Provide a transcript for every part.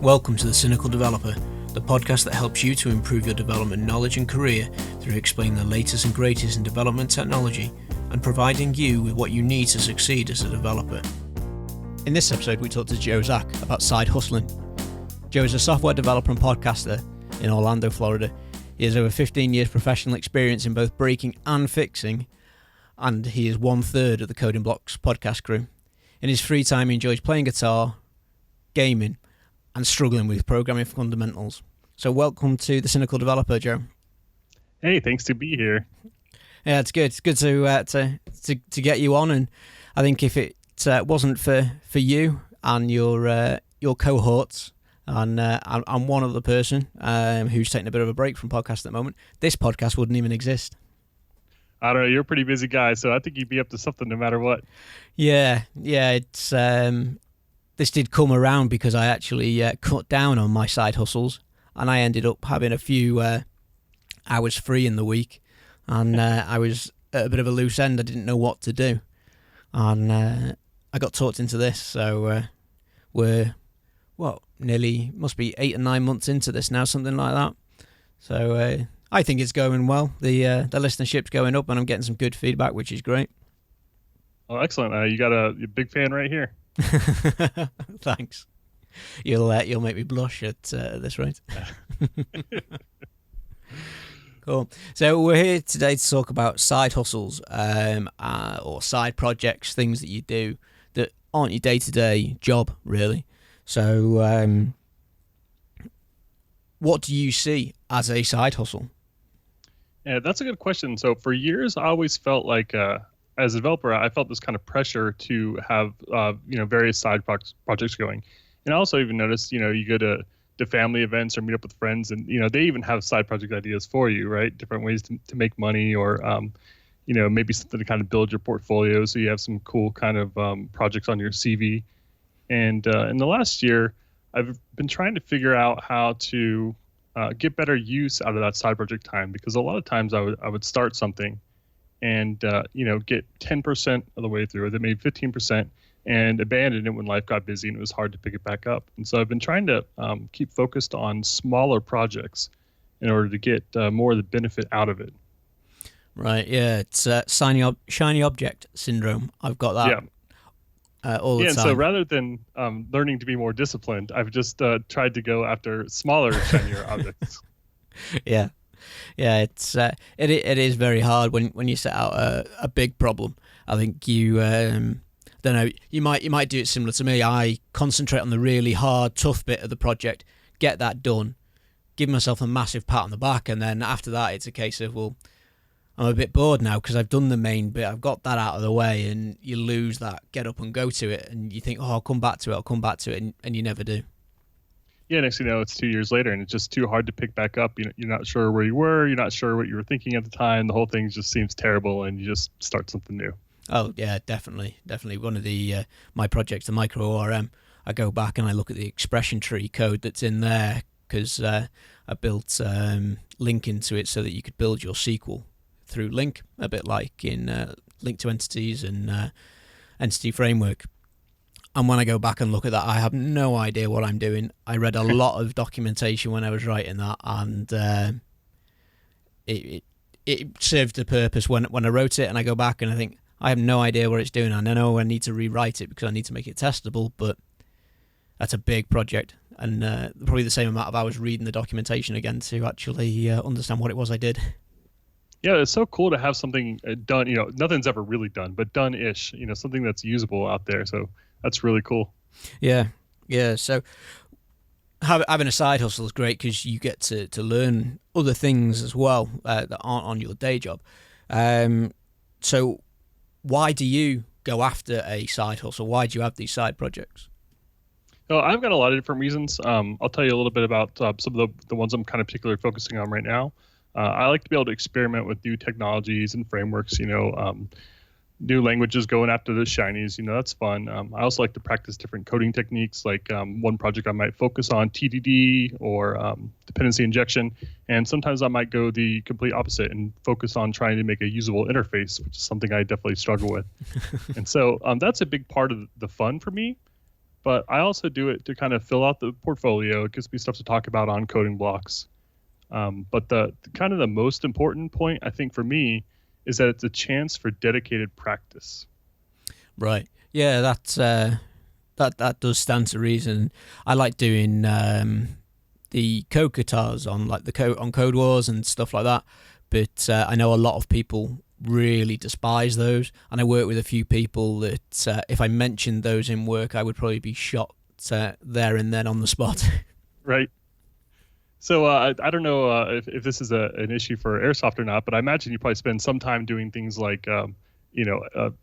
Welcome to The Cynical Developer, the podcast that helps you to improve your development knowledge and career through explaining the latest and greatest in development technology and providing you with what you need to succeed as a developer. In this episode, we talked to Zoe Zack about side hustling. Joe is a software developer and podcaster in Orlando, Florida. He has over 15 years professional experience in both breaking and fixing, and he is 1/3 of the Coding Blocks podcast crew. In his free time, he enjoys playing guitar, gaming, and struggling with programming fundamentals. So welcome to The Cynical Developer, Joe. Hey, thanks to be here. Yeah, it's good. It's good to get you on, and I think if it wasn't for you and your cohorts, and I'm one other person who's taking a bit of a break from podcasts at the moment, this podcast wouldn't even exist. I don't know. You're a pretty busy guy, so I think you'd be up to something no matter what. Yeah. It's this did come around because I actually cut down on my side hustles, and I ended up having a few hours free in the week, and I was at a bit of a loose end. I didn't know what to do, and I got talked into this. So we're nearly must be 8 or 9 months into this now, something like that. So I think it's going well. The listenership's going up, and I'm getting some good feedback, which is great. Oh, excellent! You got a big fan right here. Thanks. You'll make me blush at this rate. Cool. So we're here today to talk about side hustles, or side projects, things that you do that aren't your day-to-day job, really. So, what do you see as a side hustle? Yeah, that's a good question. So for years, I always felt like, as a developer, I felt this kind of pressure to have, various side projects going. And I also even noticed, you go to family events or meet up with friends, and, they even have side project ideas for you, right? Different ways to make money, or, maybe something to kind of build your portfolio so you have some cool kind of projects on your CV. And in the last year, I've been trying to figure out how to get better use out of that side project time, because a lot of times I would start something and get 10% of the way through, or then maybe 15%, and abandon it when life got busy and it was hard to pick it back up. And so I've been trying to keep focused on smaller projects in order to get more of the benefit out of it. Right, yeah, it's shiny object syndrome. I've got that. All the time. And so rather than learning to be more disciplined, I've just tried to go after smaller, shinier objects. Yeah, it is very hard when you set out a big problem. I think you don't know. You might do it similar to me. I concentrate on the really hard, tough bit of the project, get that done, give myself a massive pat on the back, and then after that, it's a case of, well, I'm a bit bored now because I've done the main bit. I've got that out of the way, and you lose that get up and go to it, and you think, I'll come back to it, and you never do. Yeah, next thing you know, it's 2 years later, and it's just too hard to pick back up. You're not sure where you were. You're not sure what you were thinking at the time. The whole thing just seems terrible, and you just start something new. Oh, yeah, definitely. One of the my projects, the micro ORM, I go back and I look at the expression tree code that's in there, because I built Link into it so that you could build your SQL through Link, a bit like in Link to Entities and Entity Framework. And when I go back and look at that, I have no idea what I'm doing. I read a lot of documentation when I was writing that, and it served a purpose when I wrote it, and I go back and I think, I have no idea what it's doing. I know I need to rewrite it because I need to make it testable, but that's a big project, and probably the same amount of hours reading the documentation again to actually understand what it was I did. Yeah, it's so cool to have something done. Nothing's ever really done, but done-ish. Something that's usable out there. So that's really cool. Yeah. So having a side hustle is great because you get to learn other things as well that aren't on your day job. So why do you go after a side hustle? Why do you have these side projects? Oh, I've got a lot of different reasons. I'll tell you a little bit about some of the ones I'm kind of particularly focusing on right now. I like to be able to experiment with new technologies and frameworks, new languages, going after the shinies, that's fun. I also like to practice different coding techniques, like one project I might focus on TDD or dependency injection. And sometimes I might go the complete opposite and focus on trying to make a usable interface, which is something I definitely struggle with. And so that's a big part of the fun for me. but I also do it to kind of fill out the portfolio. It gives me stuff to talk about on coding blocks. But the kind of the most important point, I think, for me is that it's a chance for dedicated practice. Right. Yeah, that does stand to reason. I like doing the code guitars on like on Code Wars and stuff like that. But I know a lot of people really despise those, and I work with a few people that if I mentioned those in work, I would probably be shot there and then on the spot. Right. So I don't know if this is an issue for Airsoft or not, but I imagine you probably spend some time doing things like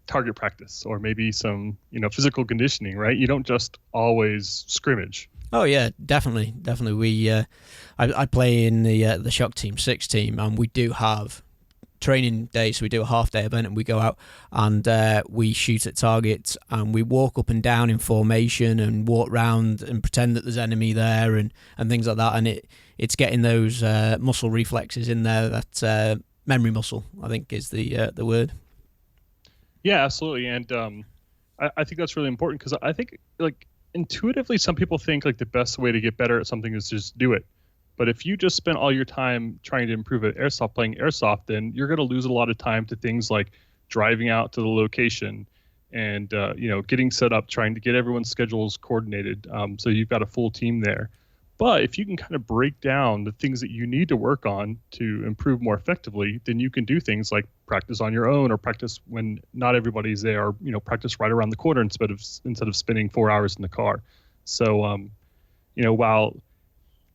target practice or maybe some physical conditioning, right? You don't just always scrimmage. Oh yeah, definitely. We I play in the Shock Team 6 team, and we do have training days. So we do a half-day event, and we go out and we shoot at targets, and we walk up and down in formation and walk round and pretend that there's enemy there and things like that. And it's getting those muscle reflexes in there. That memory muscle, I think, is the word. Yeah, absolutely. And I think that's really important because I think like intuitively some people think like the best way to get better at something is just do it. But if you just spend all your time trying to improve at airsoft, playing airsoft, then you're going to lose a lot of time to things like driving out to the location and getting set up, trying to get everyone's schedules coordinated. So you've got a full team there. But if you can kind of break down the things that you need to work on to improve more effectively, then you can do things like practice on your own or practice when not everybody's there, or practice right around the corner instead of spending 4 hours in the car. So while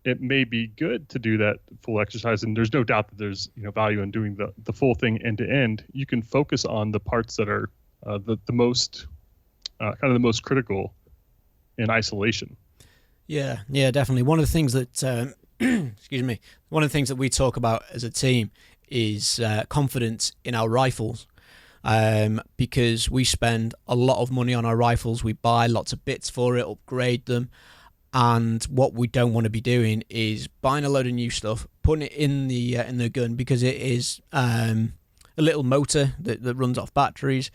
it may be good to do that full exercise, and there's no doubt that there's value in doing the full thing end to end, you can focus on the parts that are the most kind of the most critical in isolation. Yeah, definitely. One of the things that excuse me, one of the things that we talk about as a team is confidence in our rifles, because we spend a lot of money on our rifles. We buy lots of bits for it, upgrade them. And what we don't want to be doing is buying a load of new stuff, putting it in the gun, because it is a little motor that runs off batteries.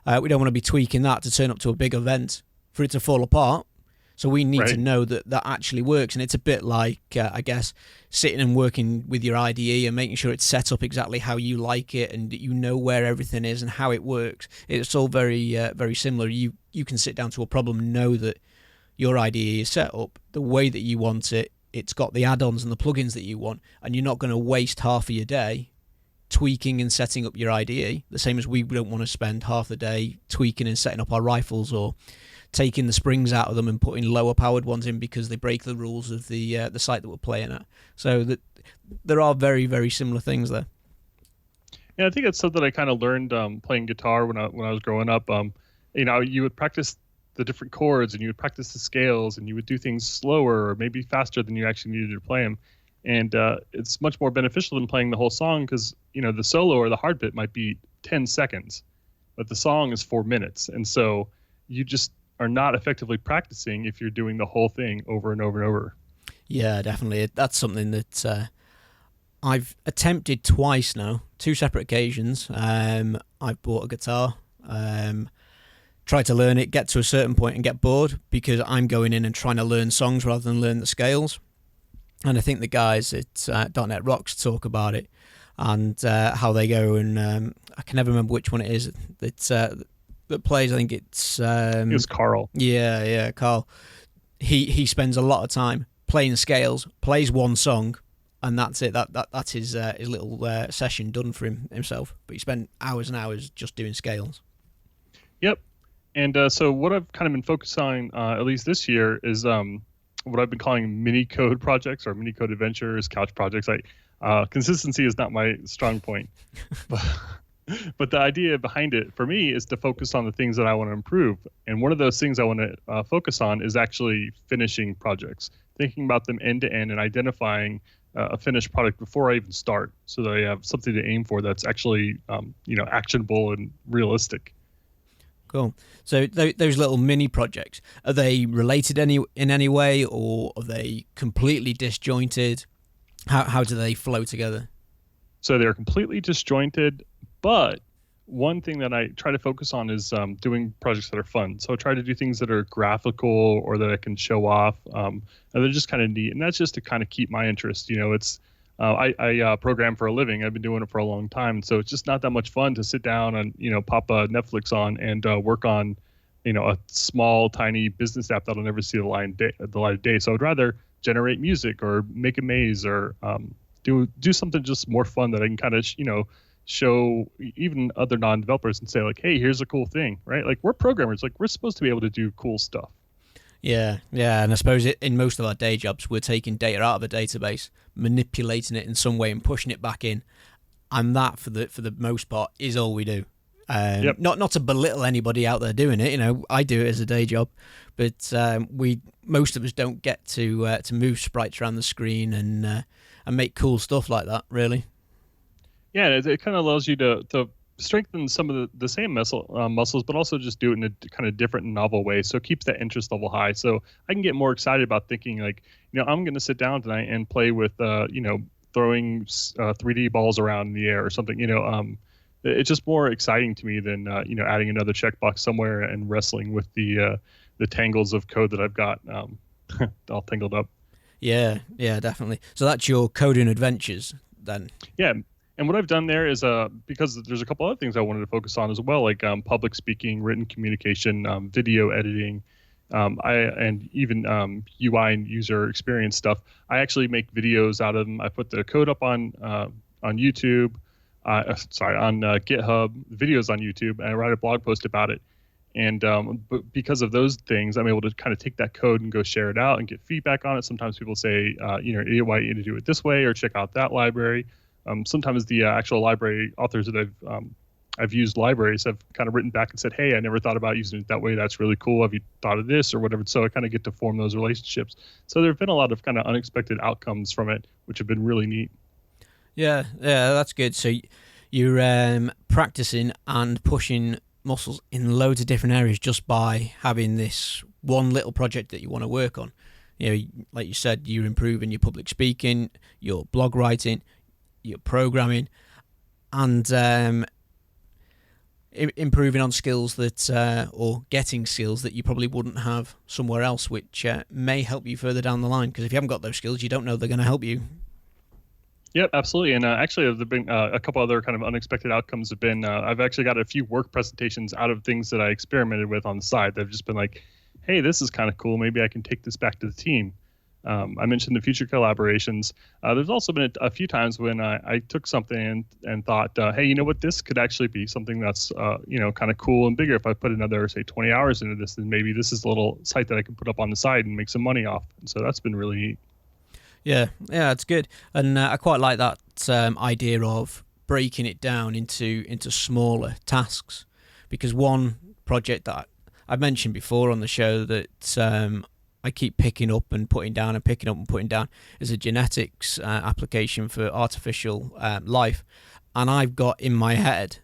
We don't want to be tweaking that to turn up to a big event for it to fall apart. So we need to know that actually works. And it's a bit like, I guess, sitting and working with your IDE and making sure it's set up exactly how you like it and that you know where everything is and how it works. It's all very, very similar. You can sit down to a problem, know that your IDE is set up the way that you want it. It's got the add-ons and the plugins that you want, and you're not going to waste half of your day tweaking and setting up your IDE, the same as we don't want to spend half the day tweaking and setting up our rifles or taking the springs out of them and putting lower powered ones in because they break the rules of the site that we're playing at. So that there are very, very similar things there. Yeah, I think it's something I kind of learned playing guitar when I was growing up. You would practice the different chords and you would practice the scales and you would do things slower or maybe faster than you actually needed to play them. And it's much more beneficial than playing the whole song because, the solo or the hard bit might be 10 seconds, but the song is 4 minutes. And so you just are not effectively practicing if you're doing the whole thing over and over and over. Yeah, definitely. That's something that I've attempted twice now, 2 separate occasions. I've bought a guitar, try to learn it, get to a certain point and get bored because I'm going in and trying to learn songs rather than learn the scales. And I think the guys at .NET Rocks talk about it and how they go, and I can never remember which one it is that plays. I think it's Carl. Yeah, Carl. He spends a lot of time playing scales, plays one song, and that's it. That's his little session done for himself. But he spent hours and hours just doing scales. Yep. And so what I've kind of been focused on, at least this year, is what I've been calling mini code projects or mini code adventures, couch projects. Consistency is not my strong point, but the idea behind it for me is to focus on the things that I want to improve. And one of those things I want to focus on is actually finishing projects, thinking about them end to end and identifying a finished product before I even start, so that I have something to aim for that's actually actionable and realistic. Cool. So those little mini projects, are they related in any way, or are they completely disjointed? How do they flow together? So they're completely disjointed, but one thing that I try to focus on is doing projects that are fun. So I try to do things that are graphical or that I can show off. And they're just kind of neat. And that's just to kind of keep my interest. It's I program for a living. I've been doing it for a long time. So it's just not that much fun to sit down and, pop Netflix on and work on, a small, tiny business app that'll never see the light of day. So I'd rather generate music or make a maze or do something just more fun that I can kind of, show even other non-developers and say like, hey, here's a cool thing, right? Like we're programmers, like we're supposed to be able to do cool stuff. Yeah, and I suppose in most of our day jobs, we're taking data out of a database, manipulating it in some way and pushing it back in, and that for the most part is all we do. Yep. Not to belittle anybody out there doing it, I do it as a day job, but most of us don't get to move sprites around the screen and make cool stuff like that, really. Yeah, it kind of allows you to strengthen some of the same muscles, but also just do it in a kind of different and novel way. So it keeps that interest level high. So I can get more excited about thinking like, I'm going to sit down tonight and play with, throwing 3D balls around in the air or something. It's just more exciting to me than adding another checkbox somewhere and wrestling with the tangles of code that I've got all tangled up. Yeah, definitely. So that's your coding adventures then. Yeah. And what I've done there is because there's a couple other things I wanted to focus on as well, like public speaking, written communication, video editing, and even UI and user experience stuff. I actually make videos out of them. I put the code up on YouTube, on GitHub, videos on YouTube, and I write a blog post about it. And but because of those things, I'm able to kind of take that code and go share it out and get feedback on it. Sometimes people say, idiot, why you need to do it this way, or check out that library. Sometimes the actual library authors that I've used libraries have kind of written back and said, hey, I never thought about using it that way. That's really cool. Have you thought of this or whatever? So I kind of get to form those relationships. So there have been a lot of kind of unexpected outcomes from it, which have been really neat. Yeah, that's good. So you're practicing and pushing muscles in loads of different areas just by having this one little project that you want to work on. Like you said, you're improving your public speaking, your blog writing, your programming, and improving on skills that or getting skills that you probably wouldn't have somewhere else, which may help you further down the line, because if you haven't got those skills, you don't know they're going to help you. Yep, absolutely. And actually, there have been a couple other kind of unexpected outcomes have been, I've actually got a few work presentations out of things that I experimented with on the side that have just been like, hey, this is kind of cool. Maybe I can take this back to the team. I mentioned the future collaborations. There's also been a few times when I took something and thought, hey, you know what, this could actually be something that's, kind of cool and bigger. If I put another, say, 20 hours into this, then maybe this is a little site that I can put up on the side and make some money off. And so that's been really neat. Yeah, it's good. And I quite like that idea of breaking it down into smaller tasks, because one project that I've mentioned before on the show that I keep picking up and putting down and picking up and putting down is a genetics application for artificial life. And I've got in my head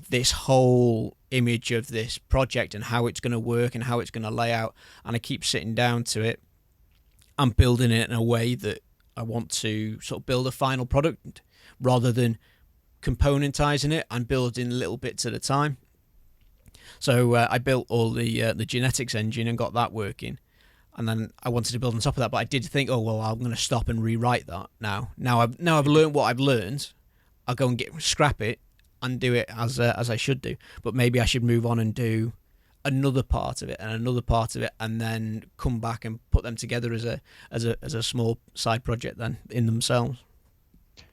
this whole image of this project and how it's going to work and how it's going to lay out. And I keep sitting down to it and building it in a way that I want to sort of build a final product rather than componentizing it and building little bits at a time. So I built all the genetics engine and got that working. And then I wanted to build on top of that, but I did think, I'm going to stop and rewrite that now. Now I've learned what I've learned. I'll go and scrap it and do it as I should do. But maybe I should move on and do another part of it and another part of it, and then come back and put them together as a small side project then in themselves.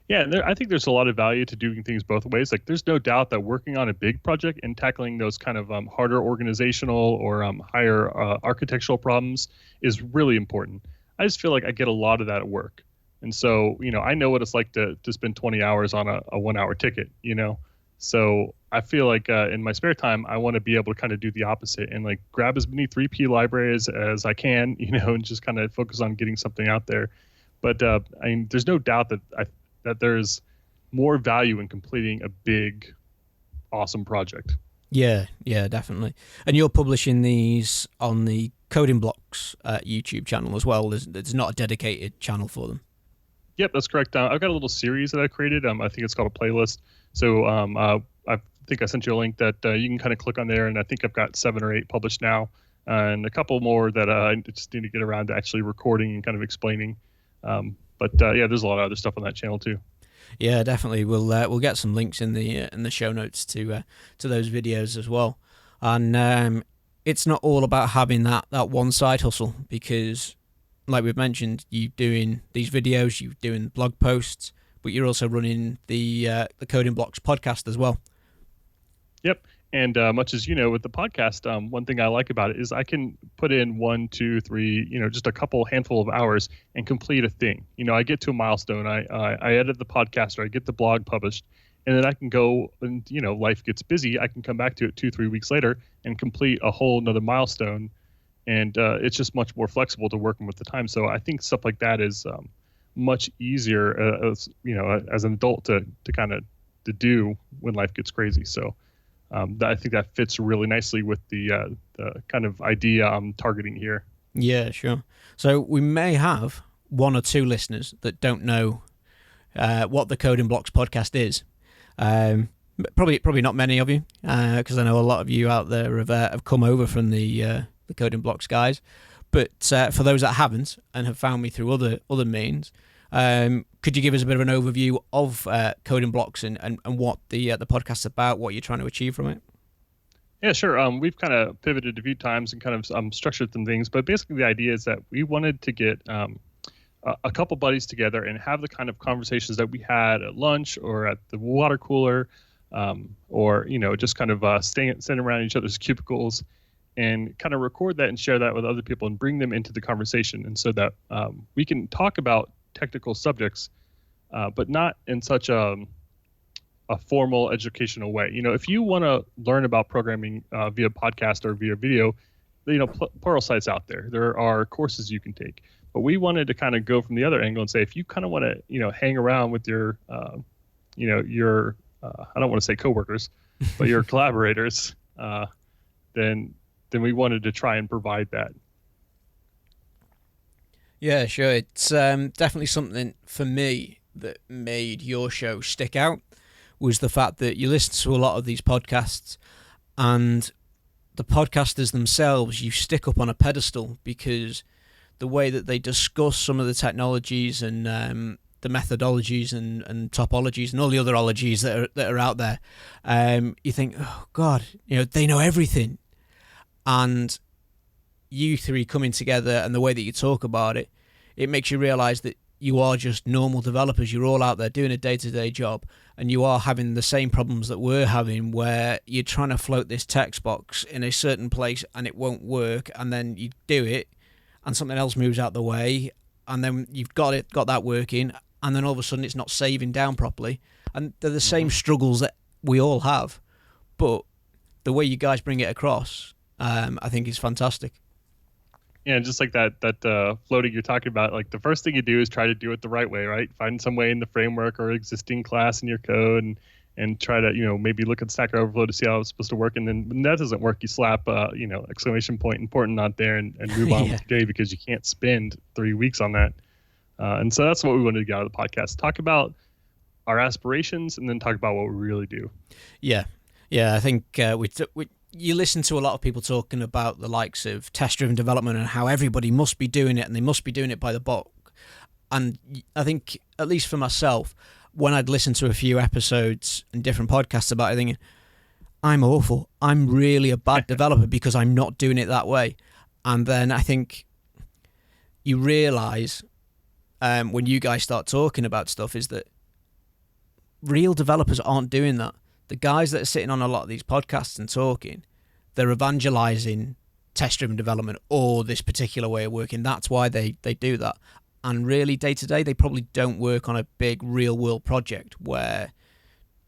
Yeah, I think there's a lot of value to doing things both ways. Like, there's no doubt that working on a big project and tackling those kind of harder organizational or higher architectural problems is really important. I just feel like I get a lot of that at work. And so, I know what it's like to spend 20 hours on a 1 hour ticket, So I feel like in my spare time, I want to be able to kind of do the opposite and like grab as many 3P libraries as I can, and just kind of focus on getting something out there. But there's no doubt that there's more value in completing a big, awesome project. Yeah, definitely. And you're publishing these on the Coding Blocks YouTube channel as well. There's not a dedicated channel for them. Yep, that's correct. I've got a little series that I created. I think it's called a playlist. So I've think I sent you a link that you can kind of click on there, and I think I've got 7 or 8 published now, and a couple more that I just need to get around to actually recording and kind of explaining. But yeah, there's a lot of other stuff on that channel too. Yeah, definitely. We'll get some links in the show notes to those videos as well. And it's not all about having that one side hustle, because, like we've mentioned, you doing these videos, you doing blog posts, but you're also running the Coding Blocks podcast as well. Yep. And much as you know, with the podcast, one thing I like about it is I can put in 1, 2, 3, just a handful of hours and complete a thing. I get to a milestone. I edit the podcast, or I get the blog published, and then I can go and, life gets busy. I can come back to it 2, 3 weeks later and complete a whole nother milestone. And it's just much more flexible to working with the time. So I think stuff like that is much easier, as an adult to kind of to do when life gets crazy. So I think that fits really nicely with the kind of idea I'm targeting here. Yeah, sure. So we may have 1 or 2 listeners that don't know what the Coding Blocks podcast is. Probably not many of you, because I know a lot of you out there have come over from the Coding Blocks guys. But for those that haven't and have found me through other means, could you give us a bit of an overview of Coding Blocks and what the podcast's about, what you're trying to achieve from it? Yeah, sure. We've kind of pivoted a few times and kind of structured some things, but basically the idea is that we wanted to get a couple buddies together and have the kind of conversations that we had at lunch or at the water cooler, or just kind of sitting around each other's cubicles, and kind of record that and share that with other people and bring them into the conversation, and so that we can talk about technical subjects, but not in such a formal educational way. If you want to learn about programming via podcast or via video, plural sites out there. There are courses you can take. But we wanted to kind of go from the other angle and say, if you kind of want to, hang around with your, your I don't want to say coworkers, but your collaborators, then we wanted to try and provide that. Yeah, sure. It's definitely something for me that made your show stick out, was the fact that you listen to a lot of these podcasts, and the podcasters themselves you stick up on a pedestal because the way that they discuss some of the technologies and the methodologies and topologies and all the other ologies that are out there, you think, oh God, they know everything. And you three coming together and the way that you talk about it, it makes you realize that you are just normal developers. You're all out there doing a day-to-day job, and you are having the same problems that we're having, where you're trying to float this text box in a certain place and it won't work, and then you do it and something else moves out the way, and then you've got that working, and then all of a sudden it's not saving down properly. And they're the same struggles that we all have, but the way you guys bring it across, I think is fantastic. Yeah, just like that floating you're talking about, like the first thing you do is try to do it the right way, right? Find some way in the framework or existing class in your code and try to, maybe look at Stack Overflow to see how it's supposed to work. And then when that doesn't work, you slap, exclamation point, important not there, and move on with your day, because you can't spend 3 weeks on that. And so that's what we wanted to get out of the podcast. Talk about our aspirations and then talk about what we really do. Yeah. Yeah, I think you listen to a lot of people talking about the likes of test-driven development and how everybody must be doing it and they must be doing it by the book. And I think, at least for myself, when I'd listen to a few episodes and different podcasts about it, thinking, I'm awful. I'm really a bad developer because I'm not doing it that way. And then I think you realize when you guys start talking about stuff is that real developers aren't doing that. The guys that are sitting on a lot of these podcasts and talking, they're evangelizing test-driven development or this particular way of working. That's why they do that. And really, day to day, they probably don't work on a big real-world project where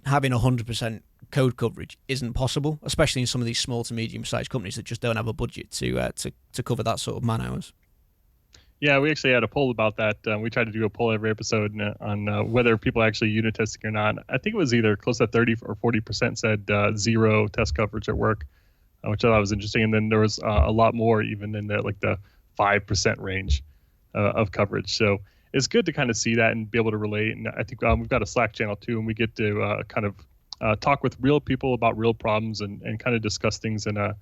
having 100% code coverage isn't possible, especially in some of these small to medium-sized companies that just don't have a budget to cover that sort of man hours. Yeah, we actually had a poll about that. We try to do a poll every episode on whether people are actually unit testing or not. I think it was either close to 30 or 40% said zero test coverage at work, which I thought was interesting. And then there was a lot more even in the 5% range of coverage. So it's good to kind of see that and be able to relate. And I think we've got a Slack channel too, and we get to kind of talk with real people about real problems and kind of discuss things in a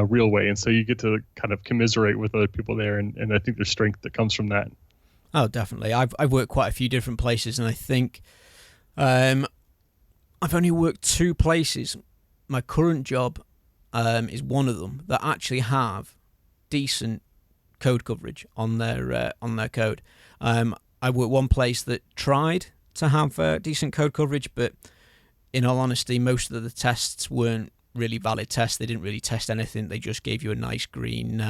real way. And so you get to kind of commiserate with other people there. And I think there's strength that comes from that. Oh, definitely. I've worked quite a few different places, and I think I've only worked 2 places. My current job is one of them that actually have decent code coverage on their code. I worked one place that tried to have decent code coverage, but in all honesty, most of the tests weren't really valid tests. They didn't really test anything. They just gave you a nice green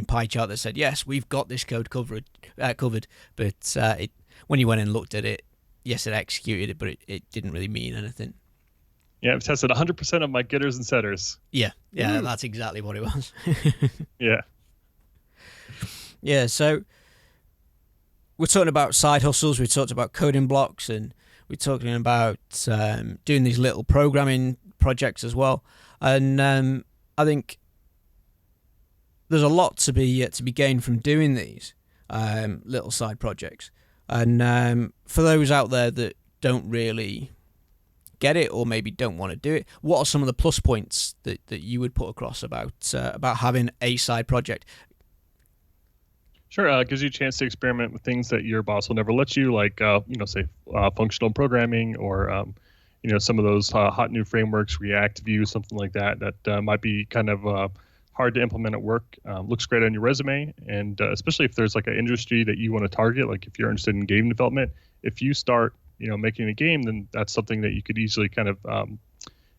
pie chart that said, yes, we've got this code covered. But when you went and looked at it, yes, it executed it, but it didn't really mean anything. Yeah, I've tested 100% of my getters and setters. Yeah, that's exactly what it was. Yeah. Yeah, so we're talking about side hustles, we talked about coding blocks, and we're talking about doing these little programming projects as well. And I think there's a lot to be gained from doing these little side projects. And for those out there that don't really get it or maybe don't want to do it, what are some of the plus points that you would put across about having a side project? Sure, gives you a chance to experiment with things that your boss will never let you, like say functional programming or some of those hot new frameworks, React, Vue, something like that might be kind of hard to implement at work. Looks great on your resume, and especially if there's like an industry that you want to target, like if you're interested in game development, if you start making a game, then that's something that you could easily kind of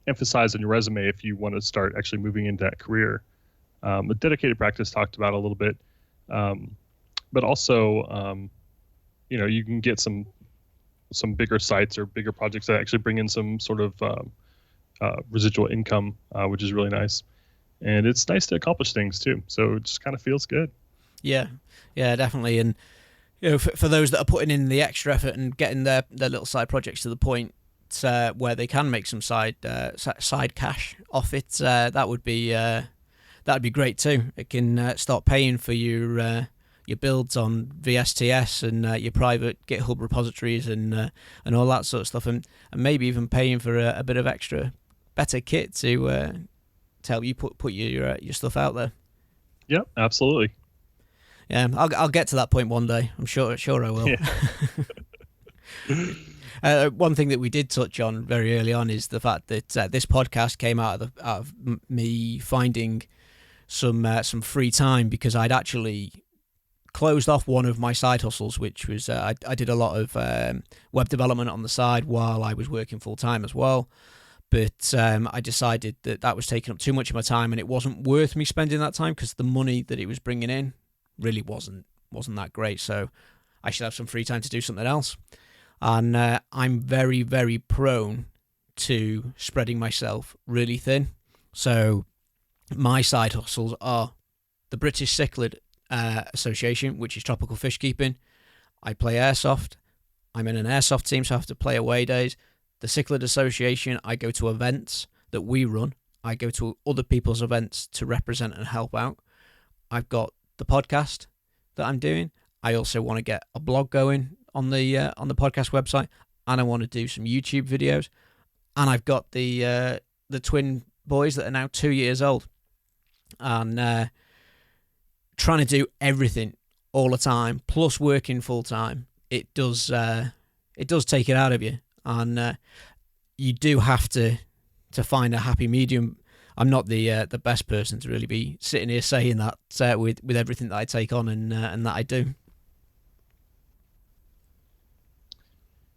emphasize on your resume if you want to start actually moving into that career. The dedicated practice talked about a little bit. But also, you can get some bigger sites or bigger projects that actually bring in some sort of residual income, which is really nice. And it's nice to accomplish things too. So it just kind of feels good. Yeah, definitely. And for those that are putting in the extra effort and getting their little side projects to the point where they can make some side cash off it, that'd be great too. It can start paying for your builds on VSTS and your private GitHub repositories and all that sort of stuff, and maybe even paying for a bit of extra better kit to help you put your stuff out there. Yeah, absolutely. Yeah, I'll get to that point one day. I'm sure I will. Yeah. One thing that we did touch on very early on is the fact that this podcast came out of me finding some free time, because I'd actually closed off one of my side hustles, which was I did a lot of web development on the side while I was working full time as well. But I decided that was taking up too much of my time, and it wasn't worth me spending that time because the money that it was bringing in really wasn't that great. So I should have some free time to do something else. And I'm very, very prone to spreading myself really thin. So my side hustles are the British Cichlid Association, which is tropical fish keeping. I play airsoft. I'm in an airsoft team, so I have to play away days. The Cichlid Association, I go to events that we run. I go to other people's events to represent and help out. I've got the podcast that I'm doing. I also want to get a blog going on the podcast website, and I want to do some YouTube videos. And I've got the twin boys that are now 2 years old, and trying to do everything all the time, plus working full time. It does take it out of you, and you do have to find a happy medium. I'm not the best person to really be sitting here saying that with everything that I take on and that I do.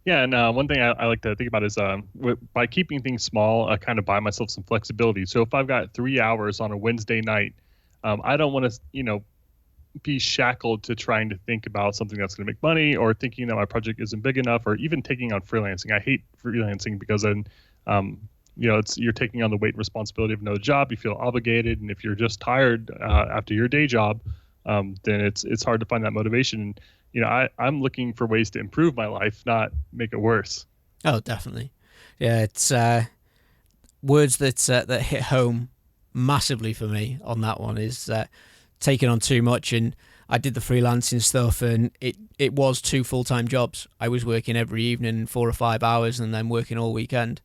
Yeah, and one thing I like to think about is by keeping things small, I kind of buy myself some flexibility. So if I've got 3 hours on a Wednesday night, I don't want to, be shackled to trying to think about something that's going to make money, or thinking that my project isn't big enough, or even taking on freelancing. I hate freelancing because then, you're taking on the weight and responsibility of another job. You feel obligated, and if you're just tired after your day job, then it's hard to find that motivation. And, I'm looking for ways to improve my life, not make it worse. Oh, definitely. Yeah, it's words that hit home massively for me on that one is taking on too much. And I did the freelancing stuff, and it it was 2 full-time jobs. I was working every evening 4 or 5 hours and then working all weekend.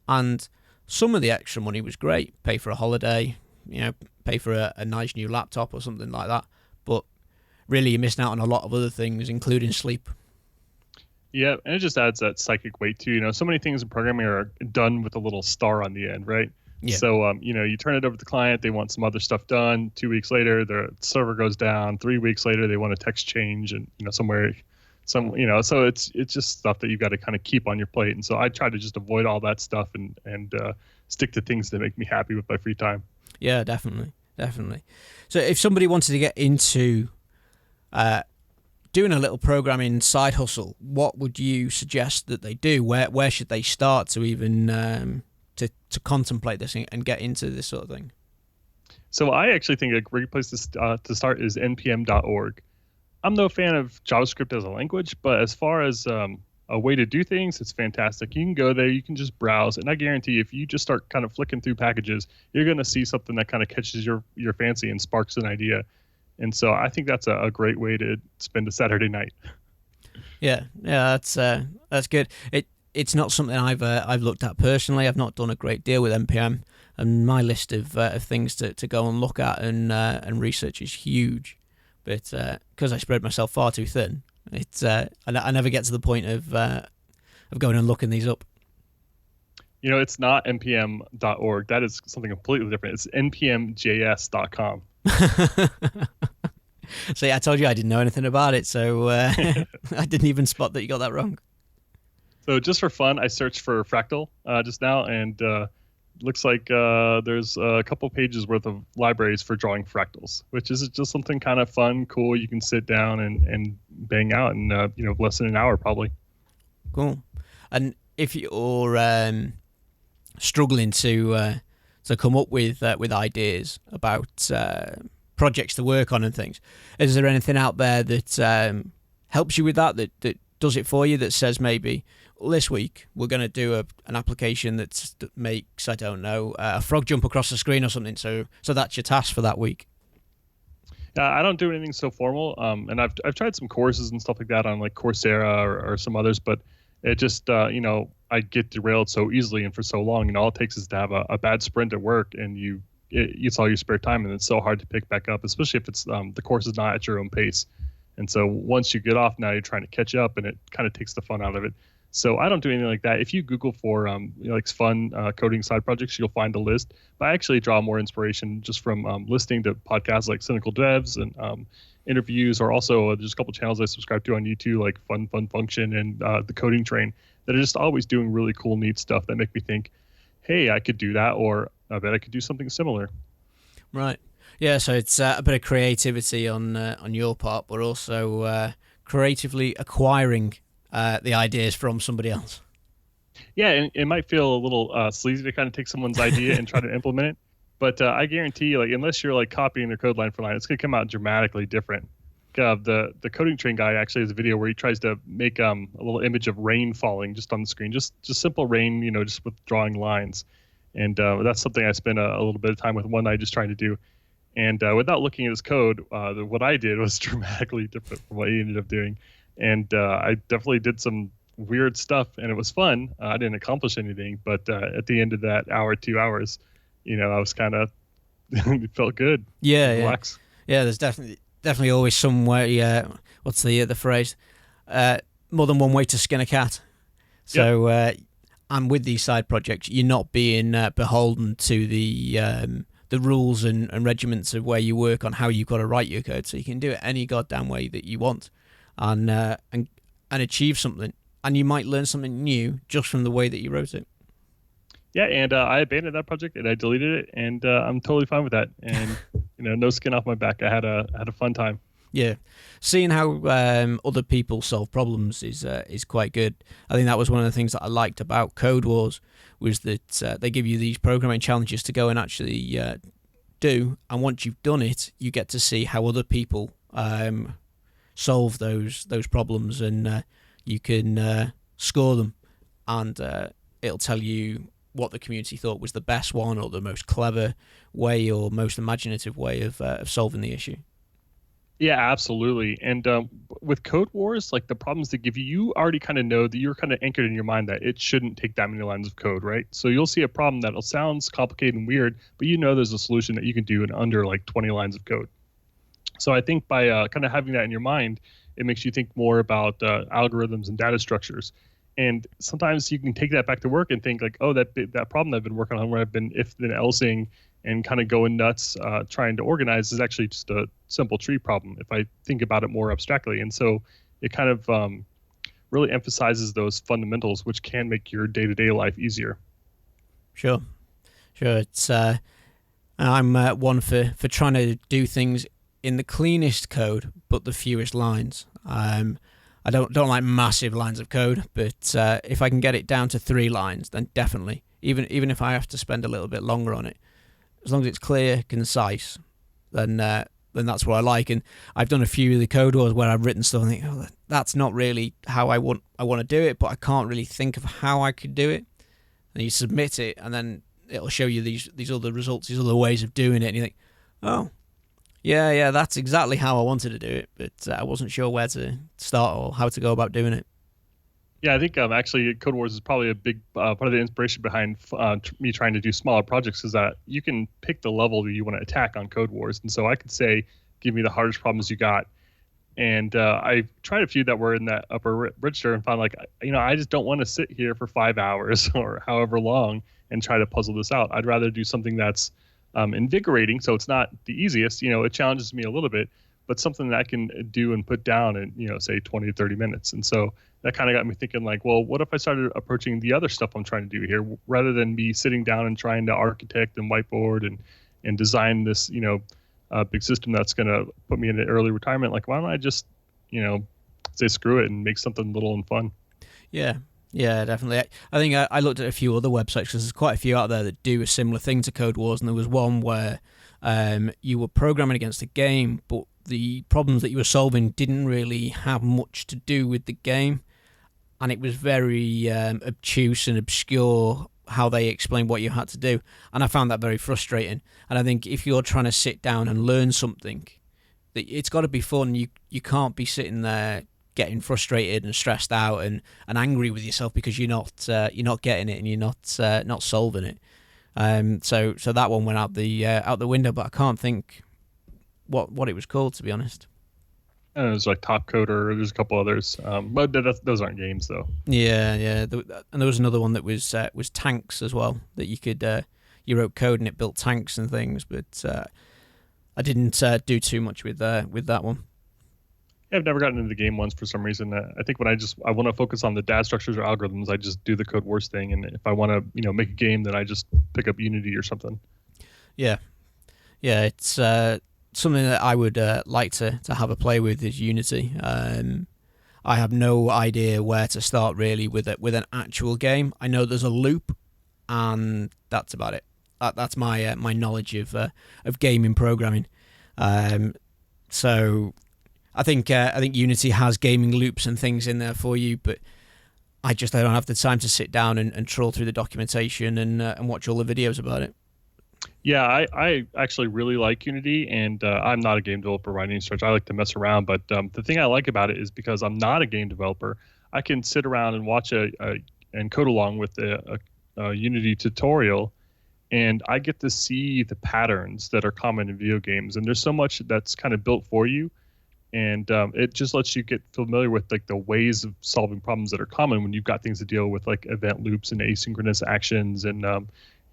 And some of the extra money was great. Pay for a holiday, pay for a nice new laptop or something like that. But really, you're missing out on a lot of other things, including sleep. Yeah, and it just adds that psychic weight too. So many things in programming are done with a little star on the end, right? Yeah. So, you turn it over to the client, they want some other stuff done. 2 weeks later, their server goes down. 3 weeks later, they want a text change, and so it's just stuff that you got to kind of keep on your plate. And so I try to just avoid all that stuff and stick to things that make me happy with my free time. Yeah, definitely. So if somebody wanted to get into doing a little programming side hustle, what would you suggest that they do? Where should they start to even to contemplate this and get into this sort of thing? So I actually think a great place to start is npm.org. I'm no fan of JavaScript as a language, but as far as a way to do things, it's fantastic. You can go there, you can just browse, and I guarantee if you just start kind of flicking through packages, you're going to see something that kind of catches your fancy and sparks an idea. And so I think that's a great way to spend a Saturday night. Yeah, that's good. It's not something I've looked at personally. I've not done a great deal with NPM, and my list of things to go and look at and research is huge. But because I spread myself far too thin, I never get to the point of going and looking these up. It's not npm.org. That is something completely different. It's npmjs.com. See, I told you I didn't know anything about it, so I didn't even spot that you got that wrong. So just for fun, I searched for Fractal just now, and looks like there's a couple pages worth of libraries for drawing fractals, which is just something kind of fun, cool. You can sit down and bang out in less than an hour probably. Cool. And if you're struggling to come up with ideas about projects to work on and things, is there anything out there that helps you with that does it for you, that says maybe, well, this week we're going to do an application that makes, I don't know, a frog jump across the screen or something, so that's your task for that week? I don't do anything so formal, and I've tried some courses and stuff like that on like Coursera or some others, but it just I get derailed so easily and for so long, and all it takes is to have a bad sprint at work, and it's all your spare time, and it's so hard to pick back up, especially if it's the course is not at your own pace. And so once you get off, now you're trying to catch up, and it kind of takes the fun out of it. So I don't do anything like that. If you Google for like fun coding side projects, you'll find a list. But I actually draw more inspiration just from listening to podcasts like Cynical Devs and interviews, or also there's a couple channels I subscribe to on YouTube, like Fun Function and The Coding Train, that are just always doing really cool, neat stuff that make me think, hey, I could do that, or I bet I could do something similar. Right. Yeah, so it's a bit of creativity on your part, but also creatively acquiring the ideas from somebody else. Yeah, and it might feel a little sleazy to kind of take someone's idea and try to implement it, but I guarantee you, like, unless you're like copying their code line for line, it's going to come out dramatically different. The Coding Train guy actually has a video where he tries to make a little image of rain falling just on the screen, just simple rain, just with drawing lines, and that's something I spent a little bit of time with one night just trying to do. And without looking at his code, what I did was dramatically different from what he ended up doing. And I definitely did some weird stuff, and it was fun. I didn't accomplish anything, but at the end of that hour, 2 hours, I was kind of it felt good. Yeah, relax. Yeah. There's definitely always some way. What's the phrase? More than one way to skin a cat. So, and with these side projects, you're not being beholden to the rules and regiments of where you work on how you've got to write your code, so you can do it any goddamn way that you want, and achieve something, and you might learn something new just from the way that you wrote it. Yeah, and I abandoned that project and I deleted it, and I'm totally fine with that. And no skin off my back. I had a fun time. Yeah, seeing how other people solve problems is quite good. I think that was one of the things that I liked about Code Wars, was that they give you these programming challenges to go and actually do, and once you've done it, you get to see how other people solve those problems, and you can score them, and it'll tell you what the community thought was the best one, or the most clever way, or most imaginative way of solving the issue. Yeah, absolutely. And with Code Wars, like the problems they give you, you already kind of know that you're kind of anchored in your mind that it shouldn't take that many lines of code, right? So you'll see a problem that'll sound complicated and weird, but you know there's a solution that you can do in under like 20 lines of code. So I think by kind of having that in your mind, it makes you think more about algorithms and data structures. And sometimes you can take that back to work and think like, oh, that problem I've been working on where I've been if then elsing and kind of going nuts trying to organize is actually just a simple tree problem if I think about it more abstractly. And so it kind of really emphasizes those fundamentals, which can make your day-to-day life easier. Sure. It's I'm one for trying to do things in the cleanest code, but the fewest lines. I don't like massive lines of code, but if I can get it down to 3 lines, then definitely. Even if I have to spend a little bit longer on it, as long as it's clear, concise, then that's what I like. And I've done a few of the code wars where I've written stuff and think, oh, that's not really how I want to do it, but I can't really think of how I could do it. And you submit it, and then it'll show you these other results, these other ways of doing it, and you think, oh, yeah, that's exactly how I wanted to do it, but I wasn't sure where to start or how to go about doing it. Yeah, I think actually Code Wars is probably a big part of the inspiration behind me trying to do smaller projects is that you can pick the level that you want to attack on Code Wars. And so I could say, give me the hardest problems you got. And I tried a few that were in that upper register and found like, I just don't want to sit here for 5 hours or however long and try to puzzle this out. I'd rather do something that's invigorating. So it's not the easiest, it challenges me a little bit, but something that I can do and put down in, say 20 to 30 minutes. And so that kind of got me thinking like, well, what if I started approaching the other stuff I'm trying to do here rather than me sitting down and trying to architect and whiteboard and design this, big system that's going to put me in an early retirement. Like, why don't I just, say screw it and make something little and fun? Yeah, definitely. I think I looked at a few other websites because there's quite a few out there that do a similar thing to Code Wars, and there was one where you were programming against a game, but the problems that you were solving didn't really have much to do with the game, and it was very obtuse and obscure how they explained what you had to do, and I found that very frustrating. And I think if you're trying to sit down and learn something, it's got to be fun. You can't be sitting there getting frustrated and stressed out and angry with yourself because you're not getting it and you're not solving it. So that one went out the window, but I can't think what it was called, to be honest. I don't know, it was like Top Coder. There's a couple others, but those aren't games though. Yeah. And there was another one that was tanks as well, that you could you wrote code and it built tanks and things, but I didn't do too much with that one. Yeah, I've never gotten into the game ones for some reason. I think when I want to focus on the data structures or algorithms, I just do the Code Wars thing, and if I want to make a game, then I just pick up Unity or something. Yeah, it's something that I would like to have a play with is Unity. I have no idea where to start really with an actual game. I know there's a loop, and that's about it. That's my knowledge of gaming programming. So I think Unity has gaming loops and things in there for you, but I don't have the time to sit down and trawl through the documentation and watch all the videos about it. Yeah, I actually really like Unity, and I'm not a game developer by any stretch. I like to mess around, but the thing I like about it is because I'm not a game developer, I can sit around and watch and code along with a Unity tutorial, and I get to see the patterns that are common in video games. And there's so much that's kind of built for you, and it just lets you get familiar with like the ways of solving problems that are common when you've got things to deal with, like event loops and asynchronous actions and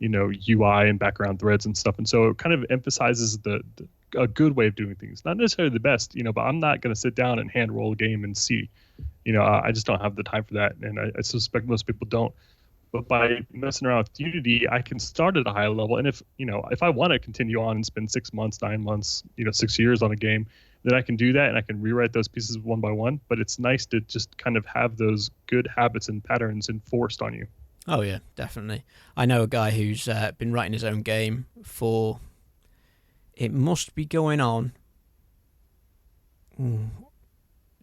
UI and background threads and stuff. And so it kind of emphasizes a good way of doing things, not necessarily the best, but I'm not going to sit down and hand roll a game and see, I just don't have the time for that. And I suspect most people don't. But by messing around with Unity, I can start at a high level. And if I want to continue on and spend 6 months, 9 months, 6 years on a game, then I can do that and I can rewrite those pieces one by one. But it's nice to just kind of have those good habits and patterns enforced on you. Oh yeah, definitely. I know a guy who's been writing his own game for, it must be going on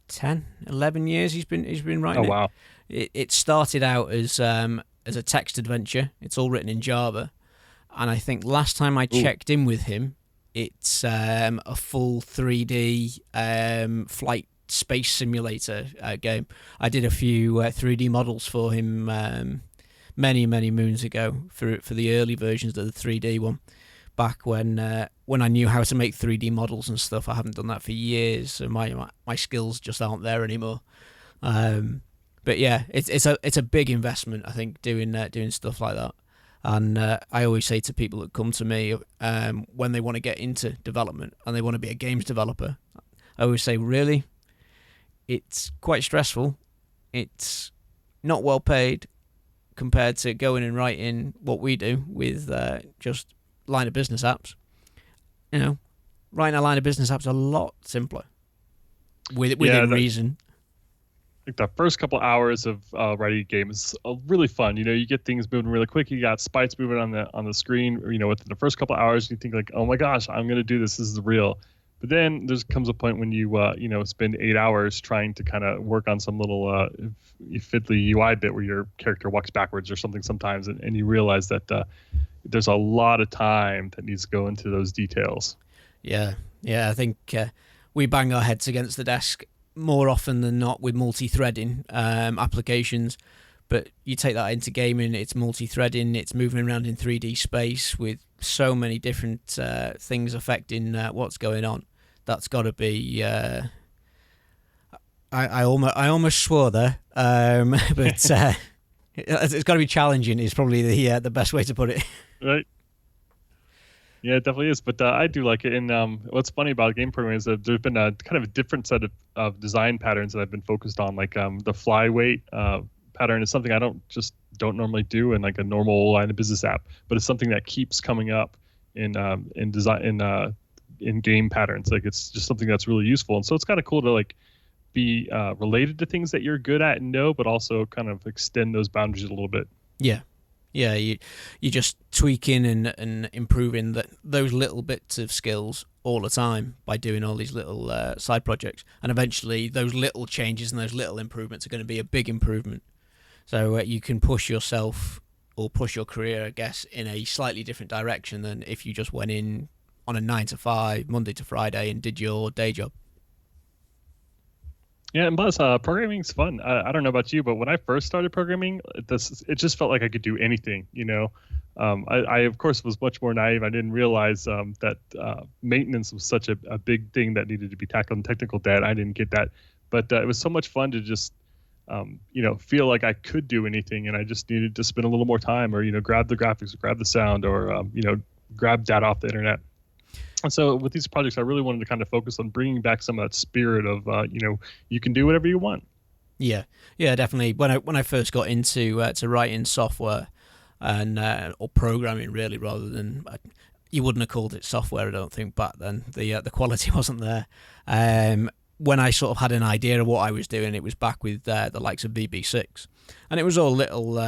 10, 11 years he's been writing it. Oh wow. It started out as a text adventure. It's all written in Java. And I think last time I checked in with him, it's a full 3D flight space simulator game. I did a few 3D models for him many moons ago for the early versions of the 3D one. Back when I knew how to make 3D models and stuff. I haven't done that for years, so my skills just aren't there anymore. But yeah, it's a big investment, I think, doing stuff like that. And I always say to people that come to me when they want to get into development and they want to be a games developer, I always say, really, it's quite stressful. It's not well paid compared to going and writing what we do with just line of business apps. You know, writing a line of business app's a lot simpler within reason. Like the first couple hours of writing a game is really fun. You know, you get things moving really quick. You got sprites moving on the screen. You know, within the first couple hours, you think like, oh my gosh, I'm gonna do this. This is real. But then there comes a point when you spend 8 hours trying to kind of work on some little fiddly UI bit where your character walks backwards or something sometimes, and you realize that there's a lot of time that needs to go into those details. Yeah. I think we bang our heads against the desk more often than not with multi-threading applications, but you take that into gaming, it's multi-threading, it's moving around in 3D space with so many different things affecting what's going on. That's got to be I almost swore there, but it's got to be challenging is probably the best way to put it. Right. Yeah, it definitely is. But I do like it. And what's funny about game programming is that there's been a kind of a different set of design patterns that I've been focused on. Like the flyweight pattern is something I don't normally do in like a normal line of business app, but it's something that keeps coming up in design in game patterns. Like it's just something that's really useful. And so it's kind of cool to like be related to things that you're good at and know, but also kind of extend those boundaries a little bit. Yeah. Yeah, you're just tweaking and improving those little bits of skills all the time by doing all these little side projects. And eventually those little changes and those little improvements are going to be a big improvement. So you can push yourself or push your career, I guess, in a slightly different direction than if you just went in on a 9 to 5, Monday to Friday, and did your day job. Yeah, and plus, programming's fun. I don't know about you, but when I first started programming, it just felt like I could do anything. You know, I of course was much more naive. I didn't realize that maintenance was such a big thing that needed to be tackled in technical debt. I didn't get that, but it was so much fun to just feel like I could do anything, and I just needed to spend a little more time, or grab the graphics, or grab the sound, or grab data off the internet. And so with these projects, I really wanted to kind of focus on bringing back some of that spirit of, you can do whatever you want. Yeah, definitely. When I first got into to writing software and or programming, really, rather than you wouldn't have called it software, I don't think, back then. The quality wasn't there. When I sort of had an idea of what I was doing, it was back with the likes of VB6, and it was all little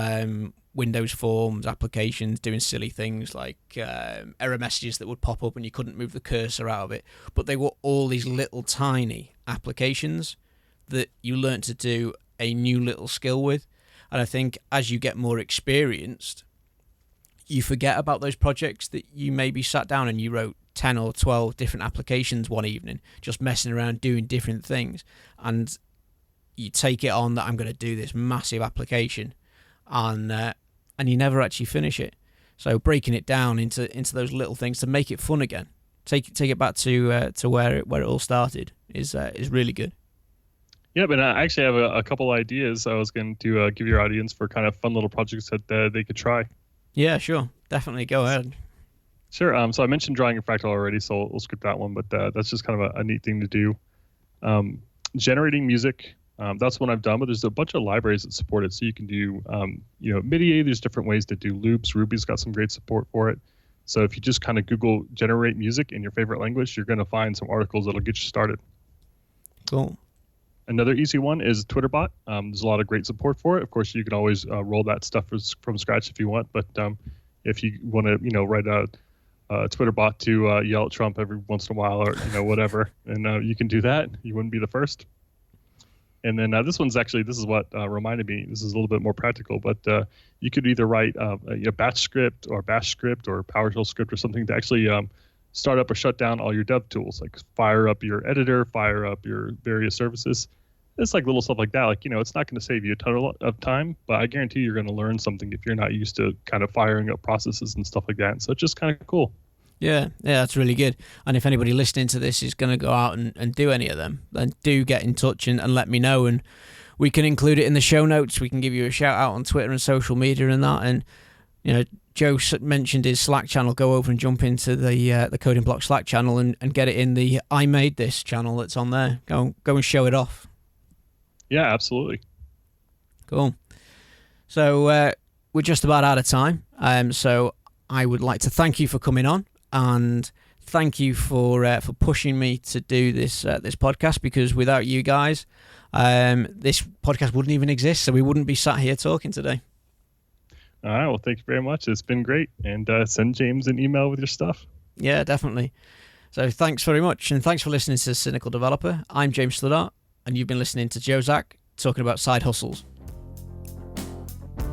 Windows Forms applications doing silly things like error messages that would pop up and you couldn't move the cursor out of it. But they were all these little tiny applications that you learnt to do a new little skill with. And I think as you get more experienced, you forget about those projects that you maybe sat down and you wrote 10 or 12 different applications one evening, just messing around doing different things. And you take it on that I'm going to do this massive application, and you never actually finish it. So breaking it down into those little things to make it fun again, take it back to where it all started is really good. Yeah, but I actually have a couple ideas I was going to give your audience for kind of fun little projects that they could try. Yeah, sure, definitely, go ahead. Sure. So I mentioned drawing a fractal already, so we'll skip that one. But that's just kind of a neat thing to do. Generating music. That's one I've done, but there's a bunch of libraries that support it. So you can do, MIDI. There's different ways to do loops. Ruby's got some great support for it. So if you just kind of Google generate music in your favorite language, you're going to find some articles that'll get you started. Cool. Another easy one is TwitterBot. There's a lot of great support for it. Of course, you can always roll that stuff from scratch if you want. But if you want to, write a TwitterBot to yell at Trump every once in a while, or whatever, and you can do that. You wouldn't be the first. And then this is what reminded me. This is a little bit more practical, but you could either write a batch script or bash script or PowerShell script or something to actually start up or shut down all your dev tools, like fire up your editor, fire up your various services. It's like little stuff like that. Like, it's not going to save you a ton of time, but I guarantee you're going to learn something if you're not used to kind of firing up processes and stuff like that. And so it's just kind of cool. Yeah, that's really good. And if anybody listening to this is going to go out and do any of them, then do get in touch and let me know. And we can include it in the show notes. We can give you a shout out on Twitter and social media and that. And, Joe mentioned his Slack channel. Go over and jump into the Coding Block Slack channel and get it in the I Made This channel that's on there. Go and show it off. Yeah, absolutely. Cool. So we're just about out of time. So I would like to thank you for coming on, and thank you for pushing me to do this podcast, because without you guys, this podcast wouldn't even exist. So we wouldn't be sat here talking today. All right. Well, thank you very much. It's been great. And send James an email with your stuff. Yeah, definitely. So thanks very much. And thanks for listening to Cynical Developer. I'm James Stoddart, and you've been listening to Zoe Zack talking about side hustles.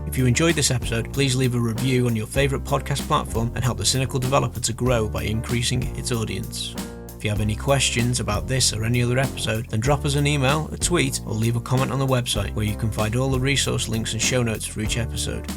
If you enjoyed this episode, please leave a review on your favourite podcast platform and help the Cynical Developer to grow by increasing its audience. If you have any questions about this or any other episode, then drop us an email, a tweet, or leave a comment on the website, where you can find all the resource links and show notes for each episode.